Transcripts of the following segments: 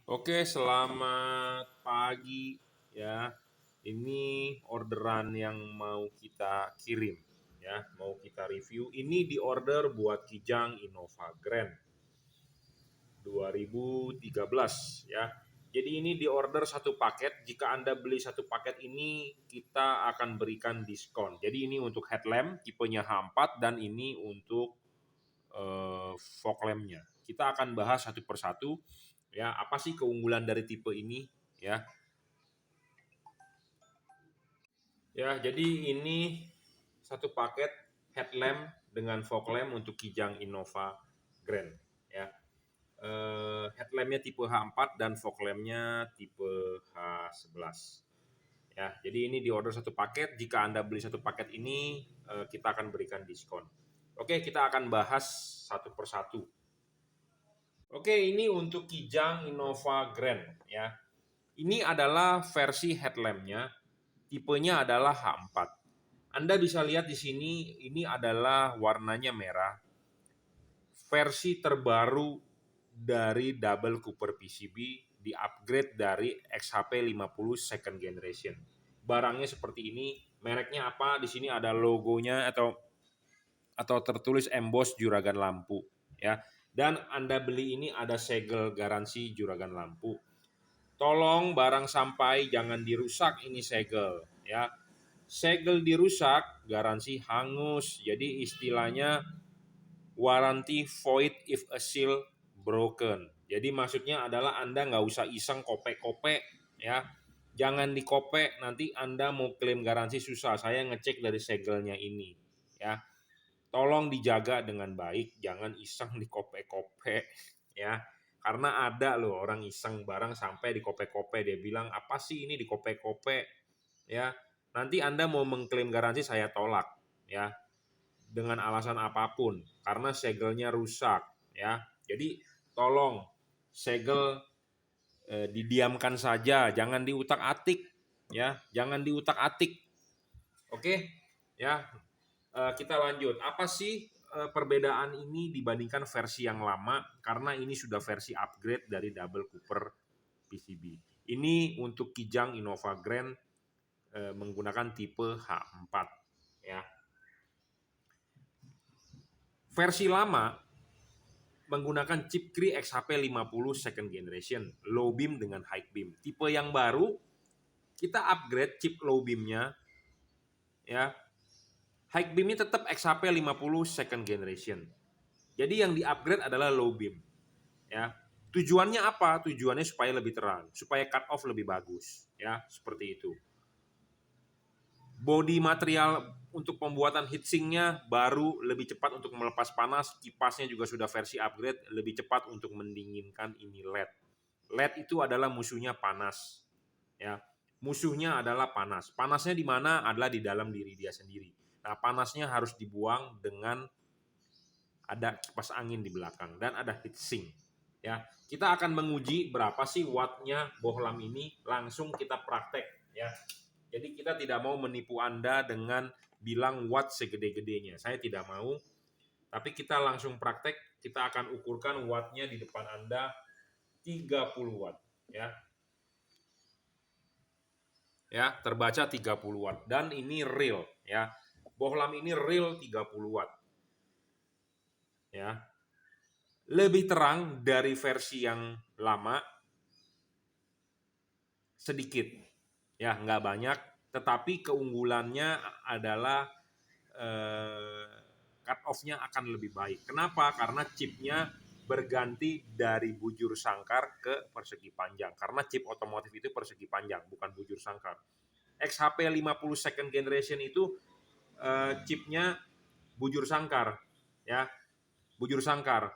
Oke, selamat pagi ya. Ini orderan yang mau kita kirim ya, mau kita review. Ini di order buat Kijang Innova Grand 2013 ya. Jadi ini di order satu paket. Jika Anda beli satu paket ini, kita akan berikan diskon. Jadi ini untuk headlamp tipenya H4 dan ini untuk fog lampnya. Kita akan bahas satu persatu ya, apa sih keunggulan dari tipe ini ya. Ya, jadi ini satu paket headlamp dengan fog lamp untuk Kijang Innova Grand ya. Headlampnya tipe H4 dan fog lampnya tipe H11 ya. Jadi ini di order satu paket. Jika Anda beli satu paket ini, kita akan berikan diskon. Oke, kita akan bahas satu persatu. Oke, ini untuk Kijang Innova Grand ya. Ini adalah versi headlampnya, tipenya adalah H4. Anda bisa lihat di sini, ini adalah warnanya merah. Versi terbaru dari double Cooper PCB di-upgrade dari XHP 50 second generation. Barangnya seperti ini, mereknya apa? Di sini ada logonya atau tertulis emboss juragan lampu ya. Dan Anda beli ini ada segel garansi juragan lampu. Tolong barang sampai jangan dirusak ini segel ya. Segel dirusak garansi hangus. Jadi istilahnya warranty void if a seal broken. Jadi maksudnya adalah Anda nggak usah iseng kopek-kopek ya. Jangan dikopek, nanti Anda mau klaim garansi susah. Saya ngecek dari segelnya ini ya. Tolong dijaga dengan baik, jangan iseng dikopek-kopek ya. Karena ada loh orang iseng barang sampai dikopek-kopek, dia bilang apa sih ini dikopek-kopek ya. Nanti Anda mau mengklaim garansi saya tolak ya dengan alasan apapun karena segelnya rusak ya. Jadi tolong segel didiamkan saja, jangan diutak-atik ya, jangan diutak-atik. Oke ya. Kita lanjut. Apa sih perbedaan ini dibandingkan versi yang lama? Karena ini sudah versi upgrade dari double Cooper PCB. Ini untuk Kijang Innova Grand menggunakan tipe H4 ya. Versi lama menggunakan chip Cree XHP 50 second generation, low beam dengan high beam. Tipe yang baru kita upgrade chip low beamnya ya. High beamnya tetap XHP 50 second generation. Jadi yang di-upgrade adalah low beam. Ya. Tujuannya apa? Tujuannya supaya lebih terang, supaya cut off lebih bagus, ya, seperti itu. Body material untuk pembuatan heatsinknya baru, lebih cepat untuk melepas panas, kipasnya juga sudah versi upgrade, lebih cepat untuk mendinginkan ini LED. LED itu adalah musuhnya panas, ya. Musuhnya adalah panas. Panasnya di mana? Adalah di dalam diri dia sendiri. Nah, panasnya harus dibuang dengan ada kipas angin di belakang dan ada heatsink. Ya, kita akan menguji berapa sih wattnya bohlam ini, langsung kita praktek ya. Jadi kita tidak mau menipu Anda dengan bilang watt segede-gedenya. Saya tidak mau. Tapi kita langsung praktek, kita akan ukurkan wattnya di depan Anda 30 watt ya. Ya, terbaca 30 watt dan ini real ya. Bohlam ini real 30 watt. Ya. Lebih terang dari versi yang lama sedikit ya, nggak banyak, tetapi keunggulannya adalah cut off-nya akan lebih baik. Kenapa? Karena chipnya berganti dari bujur sangkar ke persegi panjang, karena chip otomotif itu persegi panjang bukan bujur sangkar. XHP 50 second generation itu chipnya bujur sangkar ya, bujur sangkar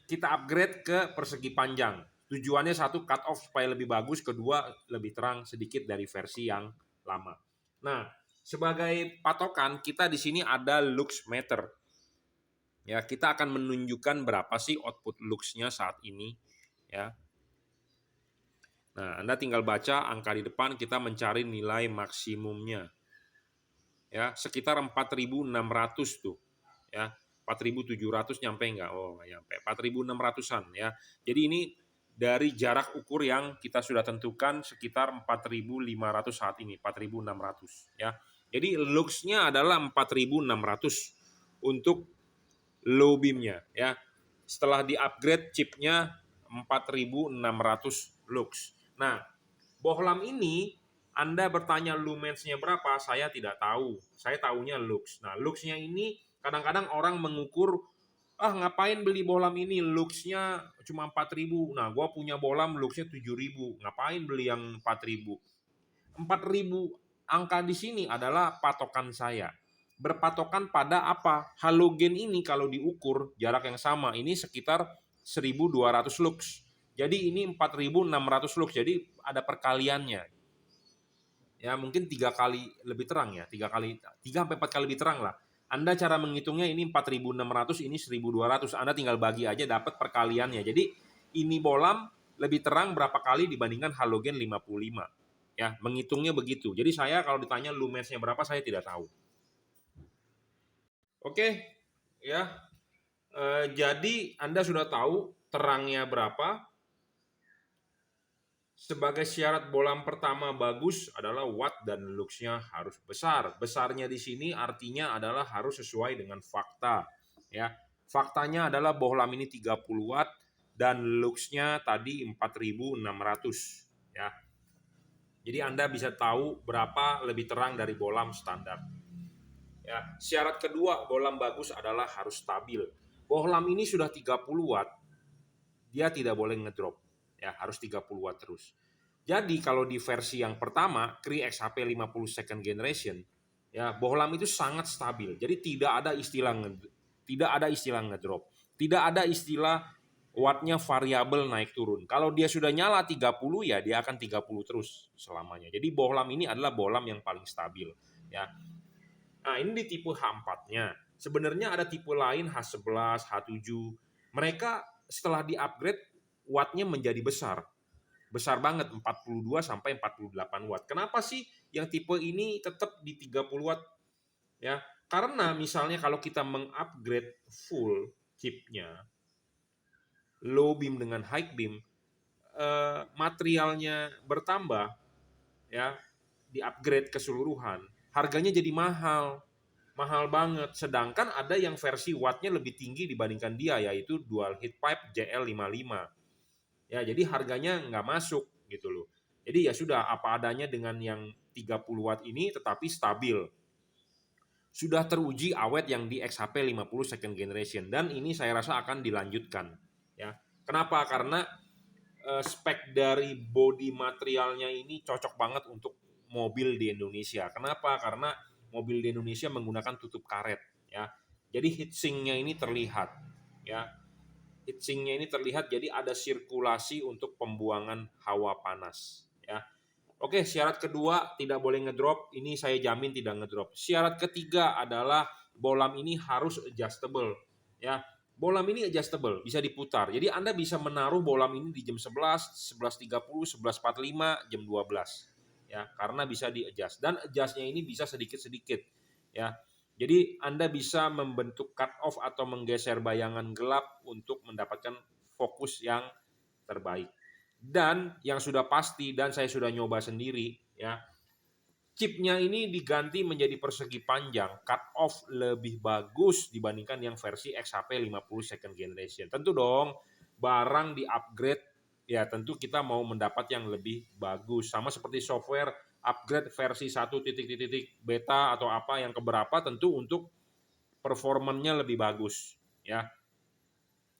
kita upgrade ke persegi panjang. Tujuannya satu, cut off supaya lebih bagus, kedua lebih terang sedikit dari versi yang lama. Nah, sebagai patokan kita di sini ada lux meter. Ya, kita akan menunjukkan berapa sih output luxnya saat ini ya. Nah, Anda tinggal baca angka di depan, kita mencari nilai maksimumnya. Ya, sekitar 4.600 tuh. Ya, 4.700 nyampe nggak? Oh, nggak nyampe. 4.600-an ya. Jadi ini dari jarak ukur yang kita sudah tentukan sekitar 4.500 saat ini, 4.600 ya. Jadi lux-nya adalah 4.600 untuk low beam-nya ya. Setelah di-upgrade chipnya 4.600 lux. Nah, bohlam ini Anda bertanya lumensnya berapa, saya tidak tahu. Saya tahunya lux. Nah, luxnya ini kadang-kadang orang mengukur, ngapain beli bohlam ini, luxnya cuma 4.000. Nah, gua punya bohlam luxnya 7.000. Ngapain beli yang 4.000? 4.000 angka di sini adalah patokan saya. Berpatokan pada apa? Halogen ini kalau diukur jarak yang sama ini sekitar 1.200 lux. Jadi ini 4.600 lux. Jadi ada perkaliannya. Ya mungkin 3 kali lebih terang ya, 3 sampai 4 kali lebih terang lah. Anda cara menghitungnya ini 4.600, ini 1.200. Anda tinggal bagi aja dapat perkaliannya. Jadi ini bohlam lebih terang berapa kali dibandingkan halogen 55. Ya, menghitungnya begitu. Jadi saya kalau ditanya lumensnya berapa saya tidak tahu. Oke, ya. Jadi Anda sudah tahu terangnya berapa. Sebagai syarat bohlam pertama bagus adalah watt dan luxnya harus besar. Besarnya di sini artinya adalah harus sesuai dengan fakta. Ya, faktanya adalah bohlam ini 30 watt dan luxnya tadi 4.600. Ya, jadi Anda bisa tahu berapa lebih terang dari bohlam standar. Ya, syarat kedua bohlam bagus adalah harus stabil. Bohlam ini sudah 30 watt, dia tidak boleh ngedrop. Ya, harus 30 watt terus. Jadi kalau di versi yang pertama, Cree XHP 50 second generation, ya bohlam itu sangat stabil. Jadi tidak ada istilah ngedrop. Tidak ada istilah wattnya variabel naik turun. Kalau dia sudah nyala 30 ya dia akan 30 terus selamanya. Jadi bohlam ini adalah bohlam yang paling stabil, ya. Nah, ini di tipe H4-nya. Sebenarnya ada tipe lain H11, H7. Mereka setelah di-upgrade wattnya menjadi besar. Besar banget, 42 sampai 48 watt. Kenapa sih yang tipe ini tetap di 30 watt? Ya, karena misalnya kalau kita mengupgrade full chipnya, low beam dengan high beam, materialnya bertambah, ya, di-upgrade keseluruhan, harganya jadi mahal. Mahal banget. Sedangkan ada yang versi wattnya lebih tinggi dibandingkan dia, yaitu dual heat pipe JL55. Ya, jadi harganya nggak masuk gitu loh. Jadi ya sudah apa adanya dengan yang 30 watt ini tetapi stabil. Sudah teruji awet yang di XHP 50 second generation dan ini saya rasa akan dilanjutkan. Ya. Kenapa? Karena spek dari body materialnya ini cocok banget untuk mobil di Indonesia. Kenapa? Karena mobil di Indonesia menggunakan tutup karet. Ya. Jadi heatsinknya ini terlihat. Ya. Heatsinknya ini terlihat, jadi ada sirkulasi untuk pembuangan hawa panas. Ya. Oke, syarat kedua tidak boleh ngedrop. Ini saya jamin tidak ngedrop. Syarat ketiga adalah bohlam ini harus adjustable. Ya, bohlam ini adjustable, bisa diputar. Jadi Anda bisa menaruh bohlam ini di jam 11, 11.30, 11.45, jam 12. Ya, karena bisa di-adjust. Dan adjustnya ini bisa sedikit-sedikit. Ya, jadi Anda bisa membentuk cut off atau menggeser bayangan gelap untuk mendapatkan fokus yang terbaik. Dan yang sudah pasti dan saya sudah nyoba sendiri ya, chipnya ini diganti menjadi persegi panjang, cut off lebih bagus dibandingkan yang versi XHP 50 second generation. Tentu dong barang di-upgrade ya tentu kita mau mendapat yang lebih bagus. Sama seperti software upgrade versi 1 titik beta atau apa yang keberapa tentu untuk performanya lebih bagus ya.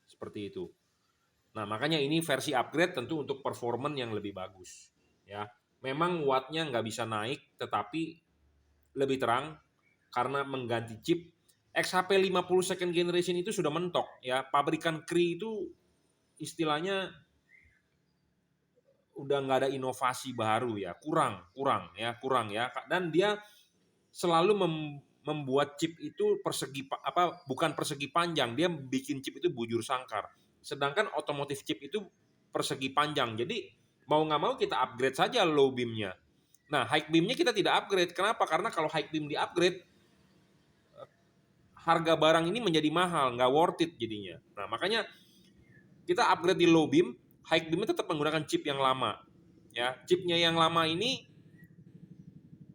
Seperti itu. Nah, makanya ini versi upgrade tentu untuk performance yang lebih bagus. Ya, memang wattnya nggak bisa naik, tetapi lebih terang karena mengganti chip. XHP 50 second generation itu sudah mentok. Ya, pabrikan Cree itu istilahnya udah nggak ada inovasi baru ya, kurang ya. Dan dia selalu membuat chip itu bukan persegi panjang, dia bikin chip itu bujur sangkar. Sedangkan otomotif chip itu persegi panjang. Jadi mau nggak mau kita upgrade saja low beamnya. Nah, high beamnya kita tidak upgrade. Kenapa? Karena kalau high beam di upgrade, harga barang ini menjadi mahal, nggak worth it jadinya. Nah, makanya kita upgrade di low beam, high beam tetap menggunakan chip yang lama. Ya, chipnya yang lama ini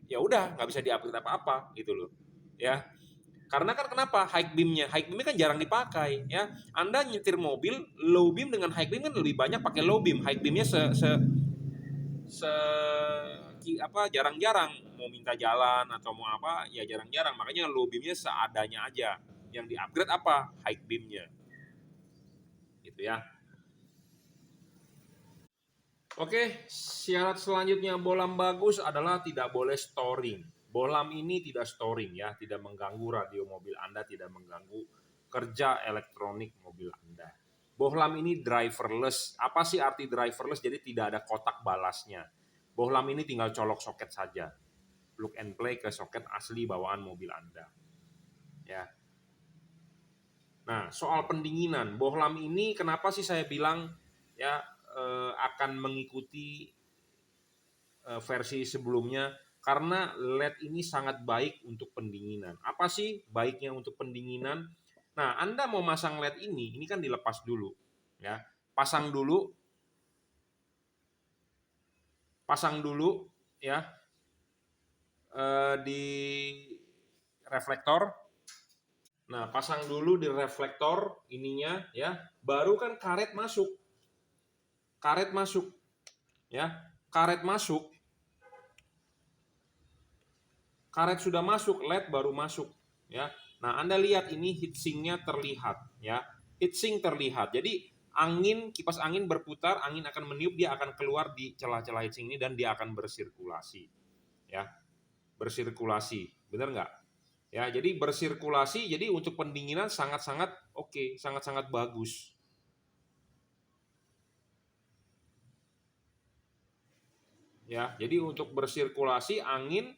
ya udah nggak bisa di-upgrade apa-apa gitu loh. Ya, karena kan kenapa high beamnya? High beamnya kan jarang dipakai ya. Anda nyetir mobil low beam dengan high beam kan lebih banyak pakai low beam. High beamnya se jarang-jarang mau minta jalan atau mau apa ya jarang-jarang. Makanya low beamnya seadanya aja. Yang di-upgrade apa? High beamnya. Gitu ya. Oke, syarat selanjutnya bohlam bagus adalah tidak boleh storing. Bohlam ini tidak storing ya, tidak mengganggu radio mobil Anda, tidak mengganggu kerja elektronik mobil Anda. Bohlam ini driverless. Apa sih arti driverless? Jadi tidak ada kotak balasnya. Bohlam ini tinggal colok soket saja. Plug and play ke soket asli bawaan mobil Anda. Ya. Nah, soal pendinginan, bohlam ini kenapa sih saya bilang ya akan mengikuti versi sebelumnya karena LED ini sangat baik untuk pendinginan. Apa sih baiknya untuk pendinginan? Nah, Anda mau masang LED ini kan dilepas dulu, ya. Pasang dulu, ya di reflektor. Nah, pasang dulu di reflektor ininya, ya. Baru kan karet masuk, ya. Karet masuk. Karet sudah masuk, LED baru masuk, ya. Nah, Anda lihat ini heatsinknya terlihat, ya. Heatsink terlihat. Jadi kipas angin berputar, angin akan meniup, dia akan keluar di celah-celah heatsink ini dan dia akan bersirkulasi, ya. Bersirkulasi, benar nggak? Ya, jadi bersirkulasi. Jadi untuk pendinginan sangat-sangat oke, sangat-sangat bagus. Ya, jadi untuk bersirkulasi angin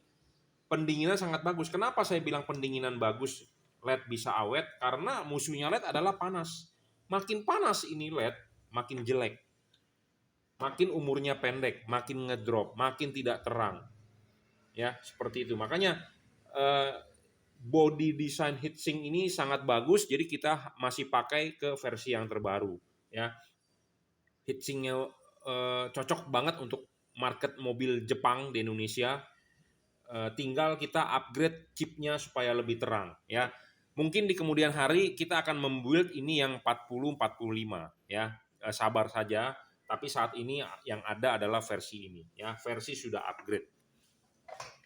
pendinginan sangat bagus. Kenapa saya bilang pendinginan bagus, LED bisa awet? Karena musuhnya LED adalah panas. Makin panas ini LED, makin jelek. Makin umurnya pendek, makin ngedrop, makin tidak terang. Ya, seperti itu. Makanya body design heatsink ini sangat bagus, jadi kita masih pakai ke versi yang terbaru. Ya, heatsinknya cocok banget untuk market mobil Jepang di Indonesia. Tinggal kita upgrade chipnya supaya lebih terang, ya. Mungkin di kemudian hari kita akan membuild ini yang 40-45, ya. Sabar saja, tapi saat ini yang ada adalah versi ini, ya. Versi sudah upgrade.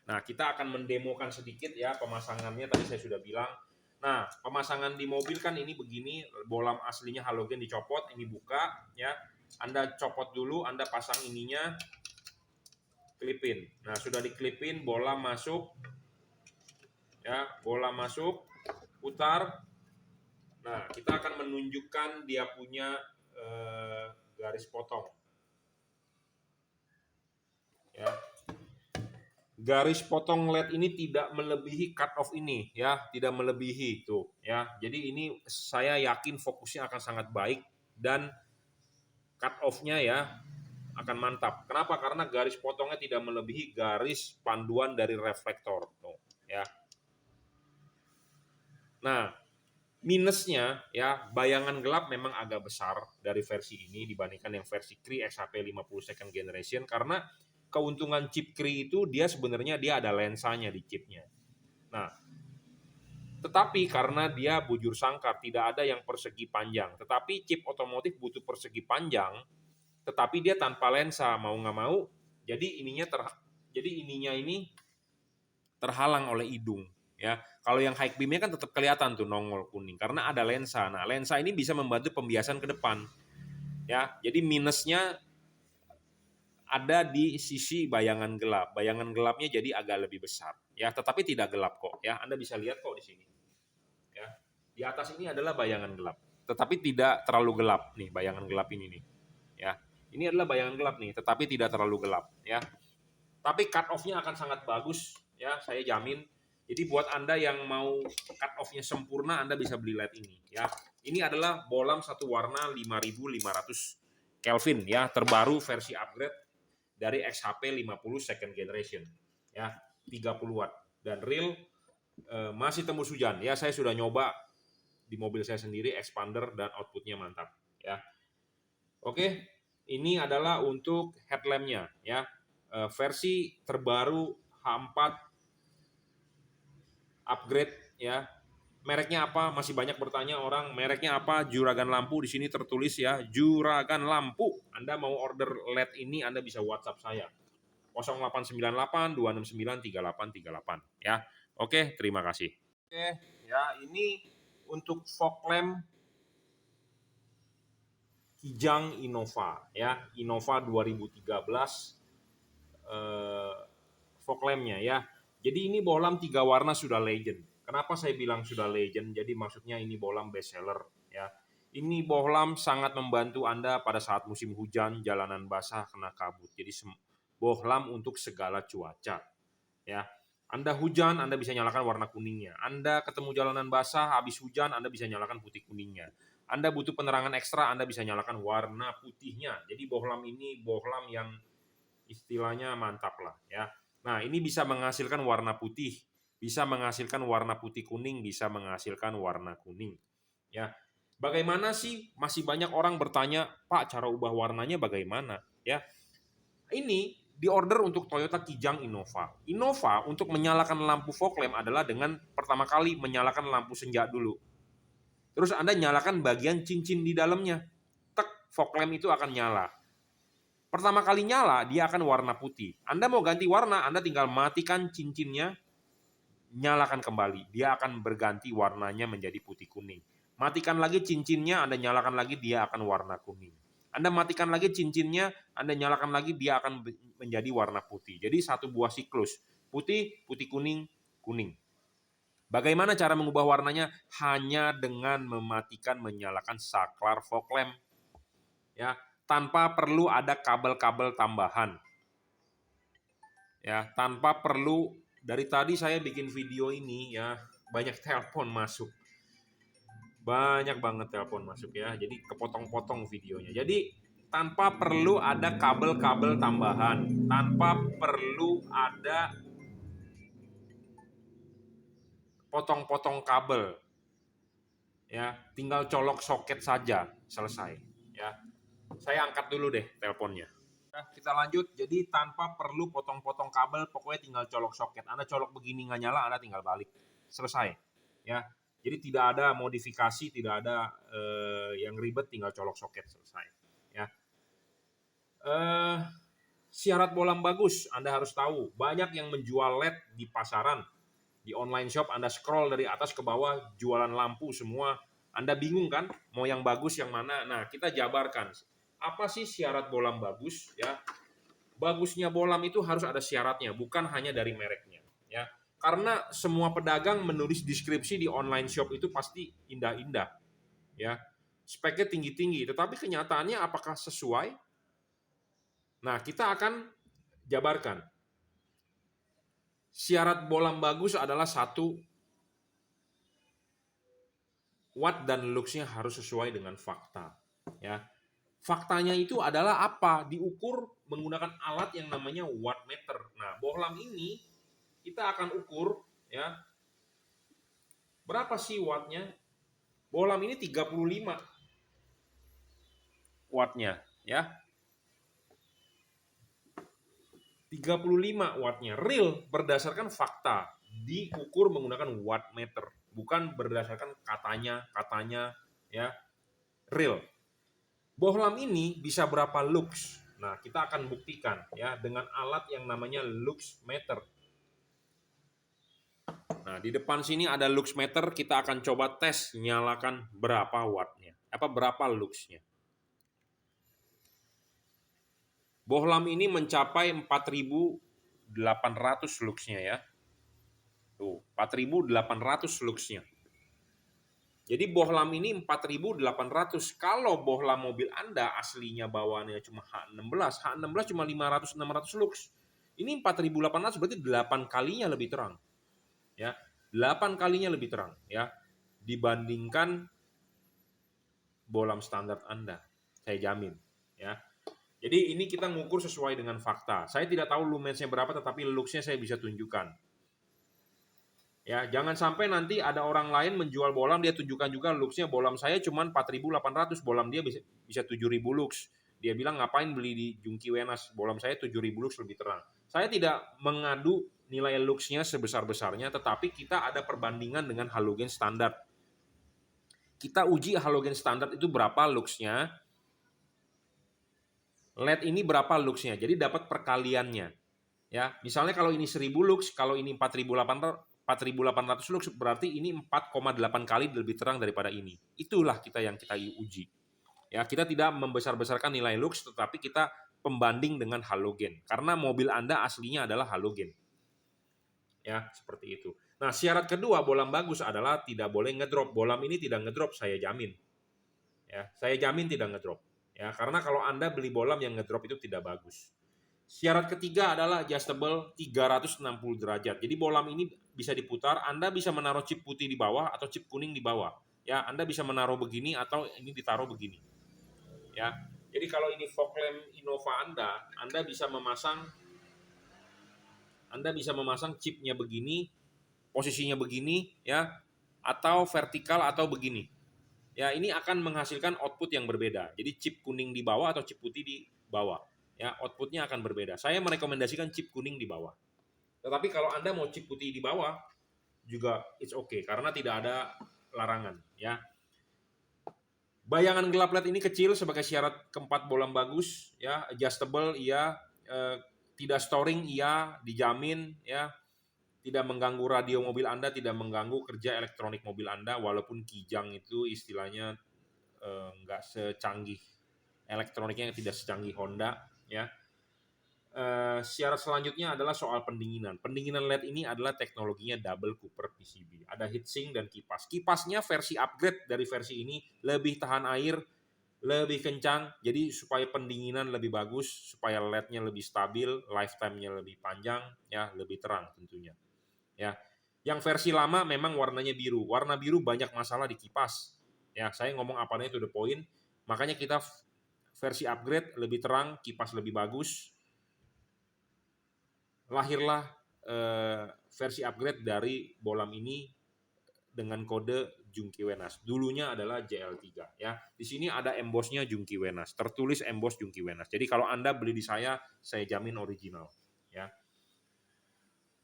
Nah, kita akan mendemokan sedikit ya pemasangannya, tadi saya sudah bilang. Nah, pemasangan di mobil kan ini begini, bohlam aslinya halogen dicopot, ini buka, ya. Anda copot dulu, Anda pasang ininya, klipin. Nah, sudah diklipin, bohlam masuk, ya, bohlam masuk, putar. Nah, kita akan menunjukkan dia punya garis potong, ya. Garis potong LED ini tidak melebihi cut off ini, ya, tidak melebihi tuh, ya. Jadi ini saya yakin fokusnya akan sangat baik dan cut off-nya ya akan mantap. Kenapa? Karena garis potongnya tidak melebihi garis panduan dari reflektor, tuh, ya. Nah, minusnya ya bayangan gelap memang agak besar dari versi ini dibandingkan yang versi Cree XHP 50 second generation, karena keuntungan chip Cree itu dia sebenarnya dia ada lensanya di chipnya. Nah, tetapi karena dia bujur sangkar, tidak ada yang persegi panjang. Tetapi chip otomotif butuh persegi panjang, tetapi dia tanpa lensa, mau nggak mau. Jadi ininya ini terhalang oleh hidung. Ya, kalau yang high beamnya kan tetap kelihatan tuh nongol kuning karena ada lensa. Nah, lensa ini bisa membantu pembiasan ke depan. Ya, jadi minusnya ada di sisi bayangan gelap. Bayangan gelapnya jadi agak lebih besar. Ya, tetapi tidak gelap kok. Ya, Anda bisa lihat kok di sini. Ya, di atas ini adalah bayangan gelap, tetapi tidak terlalu gelap nih bayangan gelap ini nih. Ya, ini adalah bayangan gelap nih, tetapi tidak terlalu gelap. Ya, tapi cut off-nya akan sangat bagus. Ya, saya jamin. Jadi buat Anda yang mau cut off-nya sempurna, Anda bisa beli LED ini. Ya, ini adalah bohlam satu warna 5500 Kelvin ya, terbaru versi upgrade dari XHP 50 second generation. Ya, 30 watt dan real masih tembus hujan. Ya, saya sudah nyoba di mobil saya sendiri, expander dan outputnya mantap. Ya, oke. Ini adalah untuk headlampnya, ya. Versi terbaru H4 upgrade, ya. Mereknya apa? Masih banyak bertanya orang, mereknya apa? Juragan Lampu, di sini tertulis ya, Juragan Lampu. Anda mau order LED ini, Anda bisa WhatsApp saya. 0898 269 3838 ya. Oke, terima kasih. Oke, ya ini untuk fog lamp Kijang Innova ya, Innova 2013 fog lampnya ya. Jadi ini bohlam 3 warna sudah legend. Kenapa saya bilang sudah legend? Jadi maksudnya ini bohlam best seller ya. Ini bohlam sangat membantu Anda pada saat musim hujan, jalanan basah, kena kabut. Jadi bohlam untuk segala cuaca ya. Anda hujan, Anda bisa nyalakan warna kuningnya. Anda ketemu jalanan basah, habis hujan, Anda bisa nyalakan putih kuningnya. Anda butuh penerangan ekstra, Anda bisa nyalakan warna putihnya. Jadi bohlam ini bohlam yang istilahnya mantap lah ya. Nah, ini bisa menghasilkan warna putih, bisa menghasilkan warna putih kuning, bisa menghasilkan warna kuning. Ya. Bagaimana sih? Masih banyak orang bertanya, "Pak, cara ubah warnanya bagaimana?" Ya. Ini diorder untuk Toyota Kijang Innova. Innova untuk menyalakan lampu fog lamp adalah dengan pertama kali menyalakan lampu senja dulu. Terus Anda nyalakan bagian cincin di dalamnya. Tek, fog lamp itu akan nyala. Pertama kali nyala, dia akan warna putih. Anda mau ganti warna, Anda tinggal matikan cincinnya, nyalakan kembali. Dia akan berganti warnanya menjadi putih kuning. Matikan lagi cincinnya, Anda nyalakan lagi, dia akan warna kuning. Anda matikan lagi cincinnya, Anda nyalakan lagi, dia akan menjadi warna putih. Jadi satu buah siklus. Putih, putih kuning, kuning. Bagaimana cara mengubah warnanya? Hanya dengan mematikan, menyalakan saklar fog lamp. Ya, tanpa perlu ada kabel-kabel tambahan. Ya, tanpa perlu, dari tadi saya bikin video ini ya, banyak telepon masuk. Banyak banget telepon masuk ya. Jadi kepotong-potong videonya. Jadi tanpa perlu ada kabel-kabel tambahan, tanpa perlu ada potong-potong kabel. Ya, tinggal colok soket saja, selesai. Ya. Saya angkat dulu deh teleponnya. Nah, kita lanjut. Jadi tanpa perlu potong-potong kabel, pokoknya tinggal colok soket. Anda colok begini nggak nyala, Anda tinggal balik. Selesai. Ya. Jadi tidak ada modifikasi, tidak ada yang ribet, tinggal colok soket, selesai. Ya. Syarat bohlam bagus, Anda harus tahu. Banyak yang menjual LED di pasaran, di online shop. Anda scroll dari atas ke bawah, jualan lampu semua. Anda bingung kan, mau yang bagus yang mana? Nah, kita jabarkan. Apa sih syarat bohlam bagus? Ya, bagusnya bohlam itu harus ada syaratnya, bukan hanya dari mereknya. Ya, karena semua pedagang menulis deskripsi di online shop itu pasti indah-indah. Ya, speknya tinggi-tinggi, tetapi kenyataannya apakah sesuai? Nah, kita akan jabarkan. Syarat bohlam bagus adalah satu, watt dan lux-nya harus sesuai dengan fakta. Ya, faktanya itu adalah apa? Diukur menggunakan alat yang namanya wattmeter. Nah, bohlam ini kita akan ukur ya. Berapa sih wattnya? Bohlam ini 35 wattnya ya. 35 wattnya real berdasarkan fakta, diukur menggunakan wattmeter, bukan berdasarkan katanya ya, real. Bohlam ini bisa berapa lux? Nah, kita akan buktikan ya dengan alat yang namanya lux meter. Nah, di depan sini ada lux meter, kita akan coba tes nyalakan berapa wattnya, berapa luxnya. Bohlam ini mencapai 4.800 luxnya ya. Tuh, 4.800 luxnya. Jadi bohlam ini 4.800. Kalau bohlam mobil Anda aslinya bawaannya cuma H16, H16 cuma 500-600 lux. Ini 4.800 berarti 8 kalinya lebih terang. Ya, 8 kalinya lebih terang ya dibandingkan bohlam standar Anda. Saya jamin ya. Jadi ini kita ngukur sesuai dengan fakta. Saya tidak tahu lumensnya berapa, tetapi luxnya saya bisa tunjukkan. Ya, jangan sampai nanti ada orang lain menjual bolam, dia tunjukkan juga luxnya, bolam saya cuma 4.800, bolam dia bisa 7.000 lux. Dia bilang ngapain beli di Jungki Wenas, bolam saya 7.000 lux lebih terang. Saya tidak mengadu nilai luxnya sebesar-besarnya, tetapi kita ada perbandingan dengan halogen standar. Kita uji halogen standar itu berapa luxnya, LED ini berapa luxnya, jadi dapat perkaliannya. Ya, misalnya kalau ini 1000 lux, kalau ini 4.800 lux, berarti ini 4,8 kali lebih terang daripada ini. Itulah yang kita uji. Ya, kita tidak membesar-besarkan nilai lux, tetapi kita pembanding dengan halogen. Karena mobil Anda aslinya adalah halogen. Ya, seperti itu. Nah, syarat kedua bolam bagus adalah tidak boleh ngedrop. Bolam ini tidak ngedrop, saya jamin. Ya, saya jamin tidak ngedrop. Ya, karena kalau Anda beli bolam yang ngedrop itu tidak bagus. Syarat ketiga adalah adjustable 360 derajat. Jadi bolam ini bisa diputar, Anda bisa menaruh chip putih di bawah atau chip kuning di bawah. Ya, Anda bisa menaruh begini atau ini ditaruh begini. Ya. Jadi kalau ini fog lamp Innova Anda bisa memasang chipnya begini, posisinya begini ya, atau vertikal atau begini. Ya, ini akan menghasilkan output yang berbeda. Jadi chip kuning di bawah atau chip putih di bawah. Ya, outputnya akan berbeda. Saya merekomendasikan chip kuning di bawah. Tetapi kalau Anda mau chip putih di bawah juga it's okay karena tidak ada larangan ya. Bayangan gelap LED ini kecil sebagai syarat keempat bolam bagus ya, adjustable iya, tidak storing iya, dijamin ya, tidak mengganggu radio mobil Anda, tidak mengganggu kerja elektronik mobil Anda walaupun kijang itu istilahnya nggak secanggih elektroniknya, tidak secanggih Honda ya. Syarat selanjutnya adalah soal pendinginan. Pendinginan LED ini adalah teknologinya double Cooper PCB. Ada heatsink dan kipas. Kipasnya versi upgrade dari versi ini, lebih tahan air, lebih kencang, jadi supaya pendinginan lebih bagus, supaya LED-nya lebih stabil, lifetime-nya lebih panjang, ya lebih terang tentunya. Ya, yang versi lama memang warnanya biru. Warna biru banyak masalah di kipas. Ya, saya ngomong apanya itu the point. Makanya kita versi upgrade lebih terang, kipas lebih bagus. Lahirlah versi upgrade dari bolam ini dengan kode Jungki Wenas. Dulunya adalah JL3 ya. Di sini ada embossnya Jungki Wenas, tertulis emboss Jungki Wenas. Jadi kalau Anda beli di saya jamin original ya.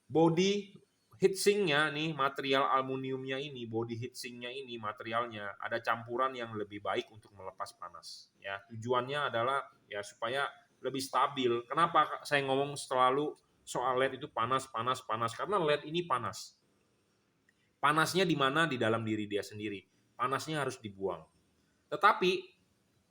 Body heatsinknya nih, material aluminiumnya ini, body heatsinknya ini materialnya ada campuran yang lebih baik untuk melepas panas ya. Tujuannya adalah ya supaya lebih stabil. Kenapa saya ngomong selalu soal LED itu panas, karena LED ini panas. Panasnya di mana? Di dalam diri dia sendiri. Panasnya harus dibuang. Tetapi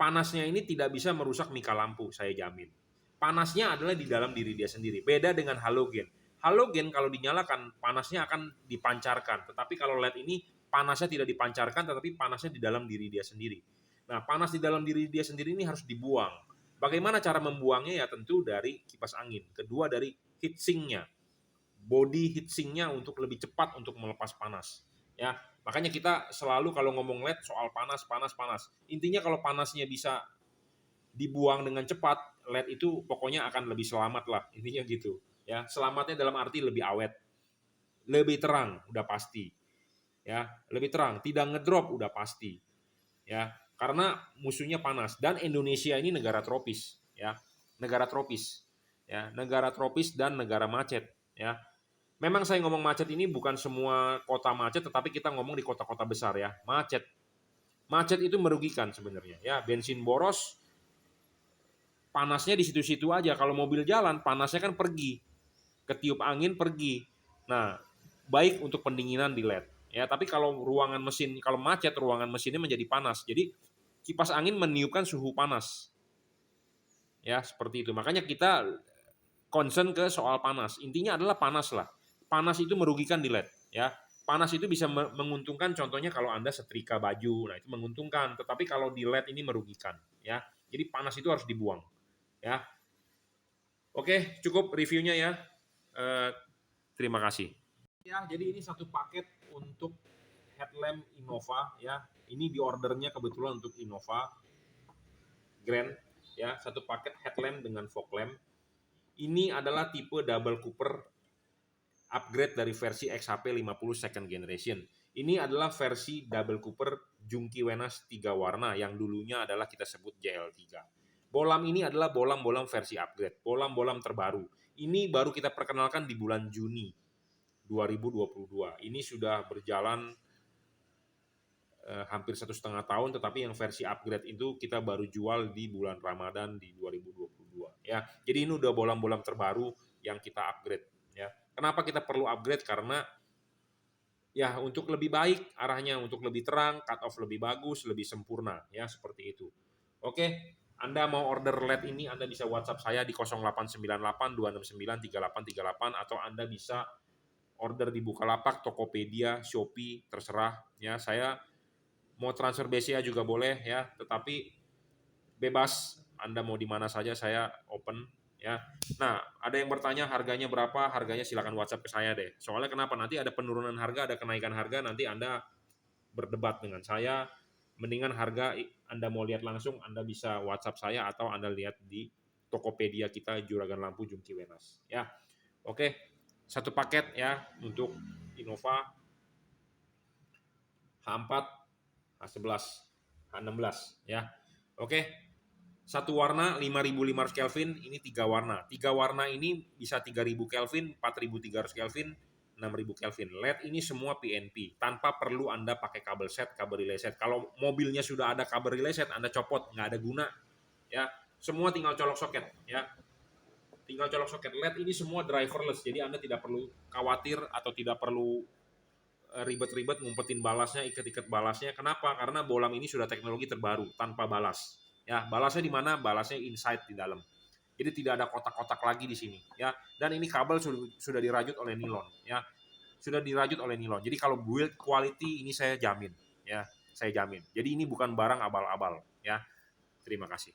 panasnya ini tidak bisa merusak mika lampu, saya jamin. Panasnya adalah di dalam diri dia sendiri. Beda dengan halogen. Halogen kalau dinyalakan, panasnya akan dipancarkan. Tetapi kalau LED ini, panasnya tidak dipancarkan, tetapi panasnya di dalam diri dia sendiri. Nah, panas di dalam diri dia sendiri ini harus dibuang. Bagaimana cara membuangnya? Ya tentu dari kipas angin. Kedua dari heatsinknya, body heatsinknya untuk lebih cepat untuk melepas panas. Ya, makanya kita selalu kalau ngomong LED soal panas. Intinya kalau panasnya bisa dibuang dengan cepat, LED itu pokoknya akan lebih selamat lah. Intinya gitu. Ya, selamatnya dalam arti lebih awet, lebih terang, udah pasti. Ya, lebih terang, tidak ngedrop udah pasti. Ya, karena musuhnya panas dan Indonesia ini negara tropis, ya. Negara tropis. Ya, negara tropis dan negara macet, ya. Memang saya ngomong macet ini bukan semua kota macet, tetapi kita ngomong di kota-kota besar ya, macet. Macet itu merugikan sebenarnya ya, bensin boros, panasnya di situ-situ aja. Kalau mobil jalan, panasnya kan pergi, ketiup angin pergi. Nah, baik untuk pendinginan di LED. Ya, tapi kalau ruangan mesin, kalau macet ruangan mesinnya menjadi panas. Jadi kipas angin meniupkan suhu panas. Ya, seperti itu. Makanya kita concern ke soal panas. Intinya adalah panas lah. Panas itu merugikan di LED ya. Panas itu bisa menguntungkan, contohnya kalau Anda setrika baju, nah itu menguntungkan. Tetapi kalau di LED ini merugikan ya. Jadi panas itu harus dibuang ya. Oke, cukup reviewnya ya. Terima kasih. Ya, jadi ini satu paket untuk headlamp Innova ya. Ini di ordernya kebetulan untuk Innova Grand ya, satu paket headlamp dengan fog lamp. Ini adalah tipe double Cooper upgrade dari versi XHP 50 second generation. Ini adalah versi double cooper Junkee Wenas 3 warna yang dulunya adalah kita sebut JL3. Bolam ini adalah bolam-bolam versi upgrade, bolam-bolam terbaru. Ini baru kita perkenalkan di bulan Juni 2022. Ini sudah berjalan hampir 1,5 tahun, tetapi yang versi upgrade itu kita baru jual di bulan Ramadan di 2022 ya. Jadi ini udah bolam-bolam terbaru yang kita upgrade ya. Kenapa kita perlu upgrade? Karena ya untuk lebih baik arahnya, untuk lebih terang, cut off lebih bagus, lebih sempurna ya, seperti itu. Oke, Anda mau order LED ini, Anda bisa WhatsApp saya di 0898 269 3838 atau Anda bisa order di Bukalapak, Tokopedia, Shopee, terserah ya. Saya mau transfer BCA juga boleh ya, tetapi bebas, Anda mau di mana saja saya open ya. Nah, ada yang bertanya harganya berapa? Harganya silakan WhatsApp ke saya deh. Soalnya kenapa? Nanti ada penurunan harga, ada kenaikan harga, nanti Anda berdebat dengan saya. Mendingan harga Anda mau lihat langsung, Anda bisa WhatsApp saya atau Anda lihat di Tokopedia kita Juragan Lampu Junkee Wenas ya. Oke, satu paket ya untuk Innova H4, H11, H16 ya. Oke. Satu warna 5500 Kelvin, ini 3 warna. 3 warna ini bisa 3000 Kelvin, 4300 Kelvin, 6000 Kelvin. LED ini semua PNP, tanpa perlu Anda pakai kabel set, kabel relay set. Kalau mobilnya sudah ada kabel relay set, Anda copot, nggak ada guna. Ya, semua tinggal colok soket ya. Tinggal colok soket. LED ini semua driverless, jadi Anda tidak perlu khawatir atau tidak perlu ribet-ribet ngumpetin balasnya, ikat-ikat balasnya. Kenapa? Karena bolam ini sudah teknologi terbaru, tanpa balas. Ya, balasnya di mana? Balasnya inside di dalam. Jadi tidak ada kotak-kotak lagi di sini, ya. Dan ini kabel sudah dirajut oleh nilon, ya. Sudah dirajut oleh nilon. Jadi kalau build quality ini saya jamin, ya. Saya jamin. Jadi ini bukan barang abal-abal, ya. Terima kasih.